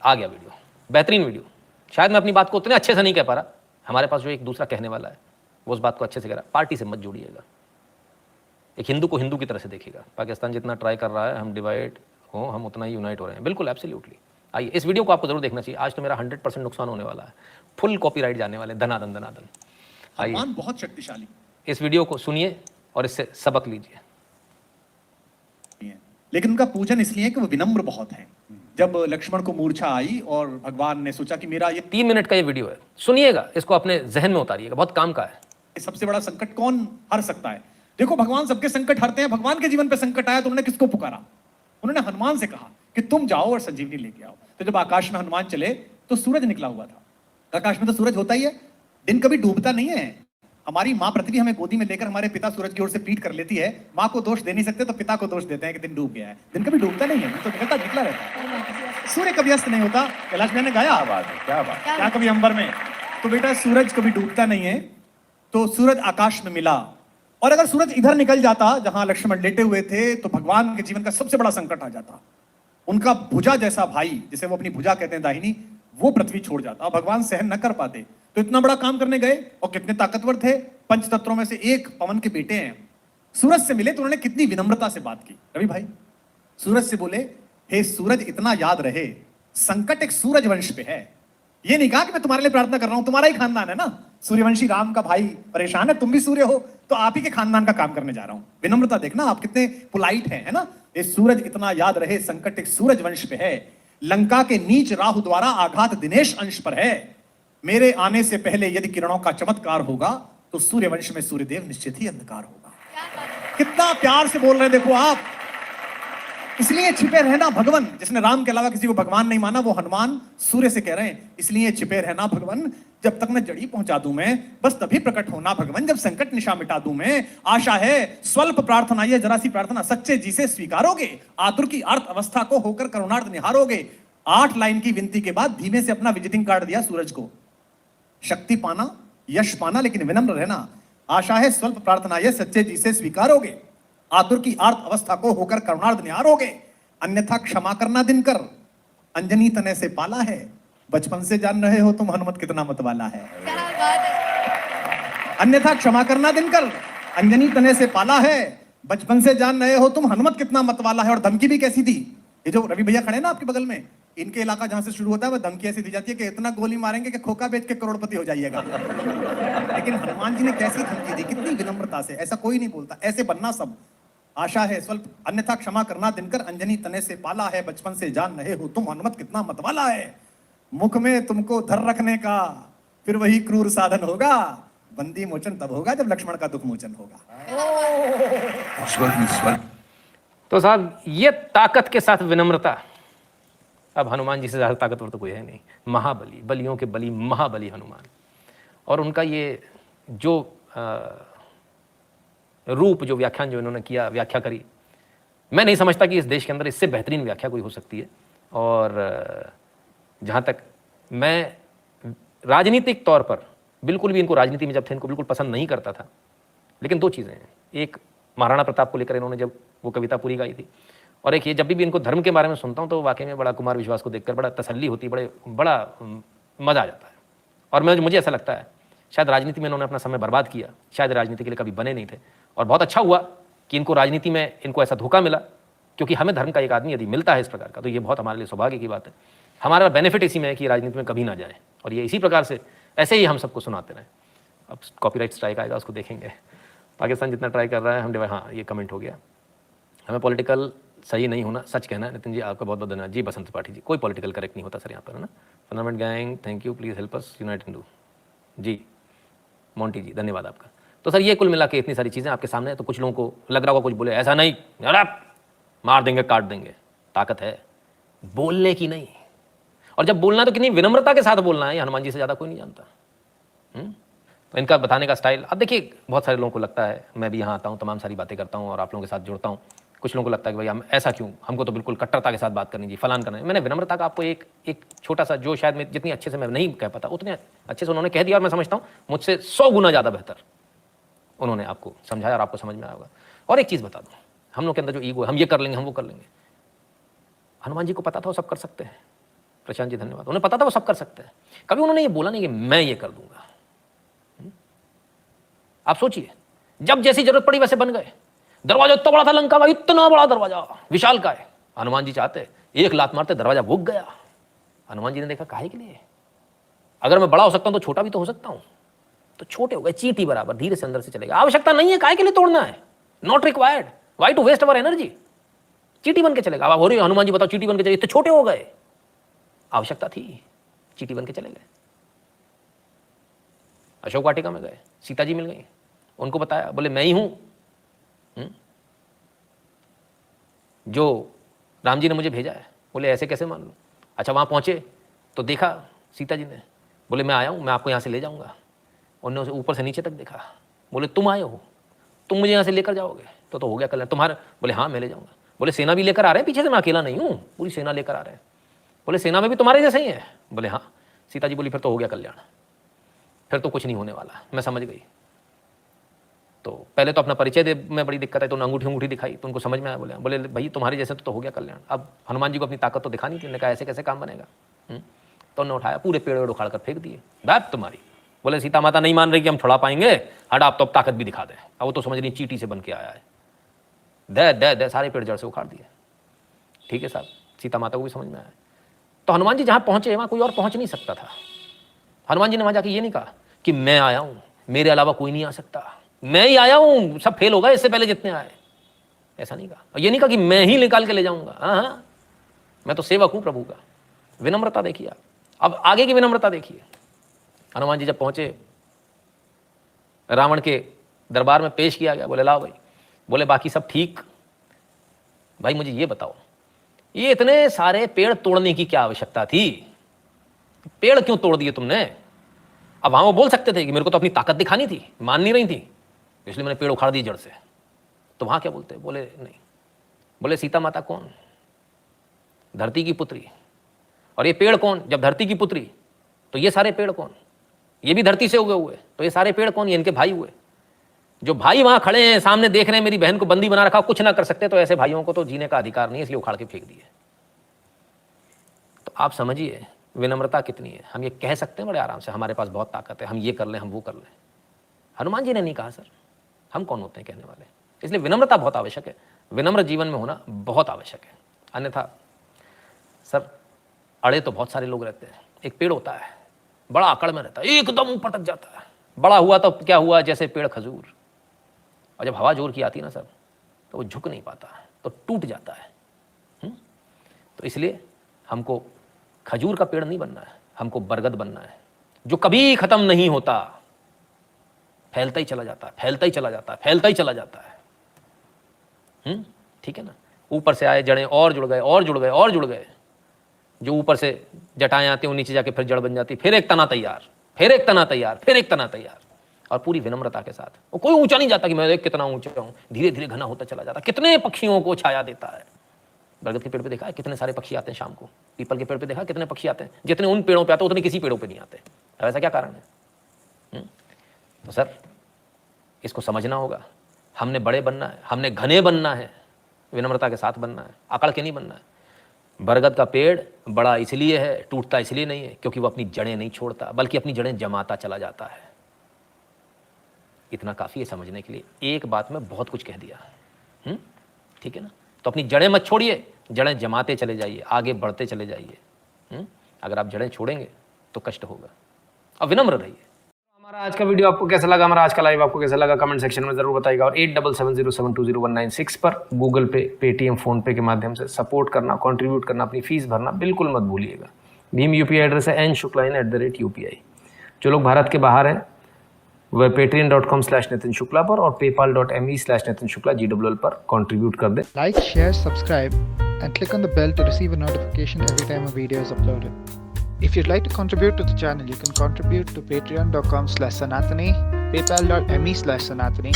आ गया वीडियो, बेहतरीन वीडियो। शायद मैं अपनी बात को उतने अच्छे से नहीं कह पा रहा, हमारे पास जो एक दूसरा कहने वाला है वो उस बात को अच्छे से कह रहा है। पार्टी से मत जोड़िएगा, एक हिंदू को हिंदू की तरह से देखिएगा। पाकिस्तान जितना ट्राई कर रहा है हम डिवाइड हो, हम उतना ही यूनाइट हो रहे हैं। बिल्कुल एब्सोल्युटली। आइए, इस वीडियो को आपको जरूर देखना चाहिए। आज तो मेरा 100% नुकसान होने वाला है, फुल कॉपीराइट जाने वाले, धनादन धनादन। आइए, हनुमान बहुत शक्तिशाली, इस वीडियो को सुनिए और इससे सबक लीजिए। लेकिन उनका पूजन इसलिए है कि वो विनम्र बहुत है। जब लक्ष्मण को मूर्छा आई और भगवान ने सोचा कि मेरा ये 3 मिनट का ये वीडियो है, सुनिएगा, इसको अपने जहन में उतारिएगा, बहुत काम का है। सबसे बड़ा संकट कौन हर सकता है? देखो, भगवान सबके संकट हरते हैं। भगवान के जीवन पे संकट आया तो उन्होंने किसको पुकारा? उन्होंने हनुमान से कहा कि तुम जाओ और संजीवनी लेके आओ। तो जब आकाश में हनुमान चले तो सूरज निकला हुआ था। आकाश में तो सूरज होता ही है, दिन कभी डूबता नहीं है। हमारी माँ पृथ्वी हमें गोदी में लेकर हमारे पिता सूरज की ओर से पीट कर लेती है। माँ को दोष दे नहीं सकते तो पिता को दोष देते हैं कि दिन डूब गया है। दिन कभी डूबता नहीं है, दिन तो निकला रहता है। सूर्य कभी अस्त नहीं होता। कैलाश मैंने गाया, क्या कभी अंबर में? तो बेटा, सूरज कभी डूबता नहीं है। तो सूरज आकाश में मिला, और अगर सूरज इधर निकल जाता जहां लक्ष्मण लेटे हुए थे तो भगवान के जीवन का सबसे बड़ा संकट आ जाता। उनका भुजा जैसा भाई, जिसे वो अपनी भुजा कहते हैं दाहिनी, वो पृथ्वी छोड़ जाता। भगवान सहन न कर पाते, तो इतना बड़ा काम करने गए। और कितने ताकतवर थे, पंचतत्वों में से एक पवन के बेटे हैं। सूरज से मिले तो उन्होंने कितनी विनम्रता से बात की। रवि भाई, सूरज से बोले, हे सूरज, इतना याद रहे संकट एक सूरज वंश पे है। ये नहीं कहा कि मैं तुम्हारे लिए प्रार्थना कर रहा हूं, तुम्हारा ही खानदान है ना, सूर्यवंशी राम का भाई परेशान है, तुम भी सूर्य हो, तो आप ही के खानदान का काम करने जा रहा हूं। विनम्रता देखना, आप कितने पोलाइट हैं, है ना। ये सूरज इतना याद रहे संकट एक सूरज वंश पे है। लंका के नीच राहु द्वारा आघात दिनेश अंश पर है। मेरे आने से पहले यदि किरणों का चमत्कार होगा तो सूर्यवंश में सूर्यदेव निश्चित ही अंधकार होगा। कितना प्यार से बोल रहे हैं देखो आप। इसलिए छिपे रहना भगवान। जिसने राम के अलावा किसी को भगवान नहीं माना वो हनुमान सूर्य से कह रहे हैं, इसलिए छिपे रहना भगवान, जब तक मैं जड़ी पहुंचा दूं मैं, बस तभी प्रकट होना भगवान, जब संकट निशा मिटा दूं मैं। आशा है स्वल्प प्रार्थना, ये जरा सी प्रार्थना सच्चे जी से स्वीकारोगे, आतुर की अर्थ अवस्था को होकर करुणार्थ निहारोगे। 8 लाइन की विनती के बाद धीमे से अपना विजिटिंग कार्ड दिया सूरज को। शक्ति पाना, यश पाना, लेकिन विनम्र रहना। आशा है स्वल्प प्रार्थना ये सच्चे जी से स्वीकारोगे, आतुर की आर्त अवस्था को होकर करुणार्थ निहारोगे। अन्यथा क्षमा करना दिनकर, अंजनी तने से पाला है, बचपन से जान रहे हो तुम हनुमत कितना मतवाला है। अन्यथा क्षमा करना दिनकर, अंजनी तने से पाला है, बचपन से जान रहे हो तुम हनुमत कितना मतवाला है। और धमकी भी कैसी दी, ये जो रवि भैया खड़े ना आपके बगल में, इनके इलाका जहां से शुरू होता है वो धमकी ऐसी दी जाती है कि इतना गोली मारेंगे कि खोखा बेच के करोड़पति हो जाइएगा। लेकिन हनुमान जी ने कैसी धमकी दी, कितनी विनम्रता से। ऐसा कोई नहीं बोलता, ऐसे बनना सब। आशा है स्वल्प, अन्यथा क्षमा करना दिनकर, अंजनी तने से पाला है, बचपन से जान रहे हो तुम हनुमत कितना मतवाला है। मुख में तुमको धर रखने का फिर वही क्रूर साधन होगा, बंदी मोचन तब होगा जब लक्ष्मण का दुख मोचन होगा। तो साहब, ये ताकत के साथ विनम्रता। अब हनुमान जी से ज्यादा ताकतवर तो कोई है नहीं। महाबली, बलियों के बली, महाबली हनुमान। और उनका ये जो रूप, जो व्याख्यान जो इन्होंने किया, व्याख्या करी, मैं नहीं समझता कि इस देश के अंदर इससे बेहतरीन व्याख्या कोई हो सकती है। और जहाँ तक मैं राजनीतिक तौर पर बिल्कुल भी इनको, राजनीति में जब थे इनको बिल्कुल पसंद नहीं करता था, लेकिन 2 चीज़ें हैं। एक, महाराणा प्रताप को लेकर इन्होंने जब वो कविता पूरी गाई थी, और एक ये, जब भी इनको धर्म के बारे में सुनता हूँ तो वाकई में बड़ा कुमार विश्वास को देखकर बड़ा तसल्ली होती, बड़ा मज़ा आ जाता है। और मुझे ऐसा लगता है शायद राजनीति में इन्होंने अपना समय बर्बाद किया, शायद राजनीति के लिए कभी बने नहीं थे। और बहुत अच्छा हुआ कि इनको राजनीति में इनको ऐसा धोखा मिला, क्योंकि हमें धर्म का एक आदमी यदि मिलता है इस प्रकार का तो ये बहुत हमारे लिए सौभाग्य की बात है। हमारा बेनिफिट इसी में है कि राजनीति में कभी ना जाए, और ये इसी प्रकार से ऐसे ही हम सबको सुनाते रहें। अब कॉपीराइट स्ट्राइक आएगा, उसको देखेंगे। पाकिस्तान जितना ट्राई कर रहा है हम, हाँ ये कमेंट हो गया। हमें पॉलिटिकल सही नहीं होना, सच कहना है। नितिन जी आपका बहुत बहुत धन्यवाद। जी बसंत त्रिपाठी जी, कोई पॉलिटिकल करेक्ट नहीं होता सर यहाँ पर, है ना। Fundament gang, thank you, please help us unite Hindu. जी मोंटी जी, धन्यवाद आपका। तो सर ये कुल मिला के इतनी सारी चीज़ें आपके सामने है, तो कुछ लोगों को लग रहा होगा, कुछ बोले ऐसा नहीं, अरे मार देंगे, काट देंगे। ताकत है बोलने की नहीं, और जब बोलना तो कितनी विनम्रता के साथ बोलना है, हनुमान जी से ज़्यादा कोई नहीं जानता। तो इनका बताने का स्टाइल, अब देखिए बहुत सारे लोगों को लगता है, मैं भी यहाँ आता हूँ, तमाम सारी बातें करता हूँ और आप लोगों के साथ जुड़ता हूँ, कुछ लोगों को लगता है कि भाई हम ऐसा क्यों, हमको तो बिल्कुल कट्टरता के साथ बात करनी चाहिए, फलान करना है। मैंने विनम्रता का आपको एक छोटा सा, जो शायद मैं जितनी अच्छे से मैं नहीं कह पाता उतने अच्छे से उन्होंने कह दिया, और मैं समझता हूँ मुझसे 100 गुना ज़्यादा बेहतर उन्होंने आपको समझाया और आपको समझ में आया होगा। और एक चीज़ बता दूँ, हम लोग के अंदर जो ईगो है, हम ये कर लेंगे, हम वो कर लेंगे, हनुमान जी को पता था वो सब कर सकते हैं, प्रशांत जी धन्यवाद। उन्हें पता था वो सब कर सकते हैं, कभी उन्होंने ये बोला नहीं कि मैं ये कर दूंगा। आप सोचिए, जब जैसी जरूरत पड़ी वैसे बन गए। दरवाजा इतना बड़ा था लंका का, इतना बड़ा दरवाजा विशाल का है। हनुमान जी चाहते एक लात मारते दरवाजा भूख गया। हनुमान जी ने देखा काहे के लिए, अगर मैं बड़ा हो सकता हूं तो छोटा भी तो हो सकता हूं। तो छोटे हो गए, चींटी बराबर, धीरे से अंदर से चलेगा। आवश्यकता नहीं है, काहे के लिए तोड़ना है, not required, why to waste our energy. चींटी बन के चलेगा। अब हो रही हनुमान जी बताओ, चींटी बन के चले, इतने छोटे हो गए, आवश्यकता थी, चींटी बन के चले गए। अशोक वाटिका में गए, सीता जी मिल गई, उनको बताया, बोले मैं ही हूं जो राम जी ने मुझे भेजा है। बोले ऐसे कैसे मान लो। अच्छा, वहां पहुंचे तो देखा सीता जी ने, बोले मैं आया हूं, मैं आपको यहां से ले जाऊंगा। उन्होंने उसे ऊपर से नीचे तक देखा, बोले तुम आए हो, तुम मुझे यहां से लेकर जाओगे तो हो गया कल्याण तुम्हारा। बोले हाँ मैं ले जाऊंगा। बोले सेना भी लेकर आ रहे हैं पीछे से, मैं अकेला नहीं हूं, पूरी सेना लेकर आ रहे हैं। बोले सेना में भी तुम्हारे जैसे ही है। बोले हाँ। सीता जी बोली फिर तो हो गया कल्याण, फिर तो कुछ नहीं होने वाला, मैं समझ गई। तो पहले तो अपना परिचय दे में बड़ी दिक्कत है, तो अंगूठी दिखाई तो उनको समझ में आया। बोले भाई तुम्हारे जैसे तो हो गया कल्याण। अब हनुमान जी को अपनी ताकत तो दिखानी थी, उन्होंने कहा ऐसे कैसे काम बनेगा। तो उन्होंने उठाया, पूरे पेड़ उखाड़ कर फेंक दिए, बात तुम्हारी। बोले सीता माता नहीं मान रही कि हम छुड़ा पाएंगे, हट आप तो अब ताकत भी दिखा दे। अब वो तो समझ रही चींटी से बन के आया है, दे सारे पेड़ जड़ से उखाड़ दिए। ठीक है साहब, सीता माता को भी समझ में आया। तो हनुमान जी जहां पहुंचे वहां कोई और पहुंच नहीं सकता था। हनुमान जी ने वहां जाके ये नहीं कहा कि मैं आया हूं, मेरे अलावा कोई नहीं आ सकता, मैं ही आया हूं, सब फेल होगा इससे पहले जितने आए, ऐसा नहीं कहा। और ये नहीं कहा कि मैं ही निकाल के ले जाऊंगा, हाँ मैं तो सेवक हूं प्रभु का। विनम्रता देखिए आप। अब आगे की विनम्रता देखिए। हनुमान जी जब पहुंचे, रावण के दरबार में पेश किया गया। बोले लाओ भाई, बोले बाकी सब ठीक, भाई मुझे ये बताओ, ये इतने सारे पेड़ तोड़ने की क्या आवश्यकता थी, पेड़ क्यों तोड़ दिए तुमने। अब वहां वो बोल सकते थे कि मेरे को तो अपनी ताकत दिखानी थी, मान नहीं रही थी, इसलिए मैंने पेड़ उखाड़ दिए जड़ से। तो वहां क्या बोलते, बोले नहीं। बोले सीता माता कौन, धरती की पुत्री, और ये पेड़ कौन, जब धरती की पुत्री तो ये सारे पेड़ कौन, ये भी धरती से उगे हुए, तो ये सारे पेड़ कौन, ये इनके भाई हुए। जो भाई वहां खड़े हैं सामने देख रहे हैं, मेरी बहन को बंदी बना रखा, कुछ ना कर सकते, तो ऐसे भाइयों को तो जीने का अधिकार नहीं है, इसलिए उखाड़ के फेंक दिए। तो आप समझिए विनम्रता कितनी है। हम ये कह सकते हैं बड़े आराम से, हमारे पास बहुत ताकत है, हम ये कर लें, हम वो कर लें। हनुमान जी ने नहीं कहा। सर हम कौन होते हैं कहने वाले। इसलिए विनम्रता बहुत आवश्यक है, विनम्र जीवन में होना बहुत आवश्यक है। अन्यथा सर अड़े तो बहुत सारे लोग रहते हैं। एक पेड़ होता है, बड़ा आकड़ में रहता है, एकदम ऊपर तक जाता है, बड़ा हुआ तो क्या हुआ, जैसे पेड़ खजूर, और जब हवा जोर की आती है ना सर, तो वो झुक नहीं पाता, तो टूट जाता है। तो इसलिए हमको खजूर का पेड़ नहीं बनना है, हमको बरगद बनना है, जो कभी खत्म नहीं होता, फैलता ही चला जाता है, फैलता ही चला जाता है, फैलता ही चला जाता है। ठीक है ना। ऊपर से आए जड़ें और जुड़ गए और जुड़ गए और जुड़ गए, जो ऊपर से जटाएं आती हैं वो नीचे जाके फिर जड़ बन जाती, फिर एक तना तैयार, फिर एक तना तैयार, फिर एक तना तैयार, और पूरी विनम्रता के साथ। वो कोई ऊंचा नहीं जाता कि मैं देख कितना ऊंचा हूं, धीरे धीरे घना होता चला जाता। कितने पक्षियों को छाया देता है। बरगद के पेड़ पे देखा है कितने सारे पक्षी आते हैं शाम को, पीपल के पेड़ पे देखा कितने पक्षी आते हैं, जितने उन पेड़ों पे आते हैं उतने किसी पेड़ों पे नहीं आते। ऐसा क्या कारण है। तो सर इसको समझना होगा, हमने बड़े बनना है, हमने घने बनना है, विनम्रता के साथ बनना है, अकड़ के नहीं बनना है। बरगद का पेड़ बड़ा इसलिए है, टूटता इसलिए नहीं है क्योंकि वो अपनी जड़ें नहीं छोड़ता, बल्कि अपनी जड़ें जमाता चला जाता है। इतना काफ़ी है समझने के लिए। एक बात में बहुत कुछ कह दिया। ठीक है ना। तो अपनी जड़ें मत छोड़िए, जड़ें जमाते चले जाइए, आगे बढ़ते चले जाइए। अगर आप जड़ें छोड़ेंगे तो कष्ट होगा। अब विनम्र रहिए। हमारा आज का वीडियो आपको कैसा लगा, हमारा आज का लाइव आपको कैसा लगा, कमेंट सेक्शन में जरूर बताइएगा। और 8770720196 पर गूगल पे, पेटीएम, फोन पे के माध्यम से सपोर्ट करना, कंट्रीब्यूट करना, अपनी फीस भरना बिल्कुल मत भूलिएगा। भीम यूपीआई एड्रेस है n.shukla@UPI। जो लोग भारत के बाहर हैं वह patreon.com/नितिन शुक्ला पर और paypal.me/नितिन शुक्ला GWL पर कंट्रीब्यूट कर दे। Like, share, subscribe and click on the bell to receive a notification every time a video is uploaded. If you'd like to contribute to the channel, you can contribute to patreon.com/Sanatani, paypal.me/Sanatani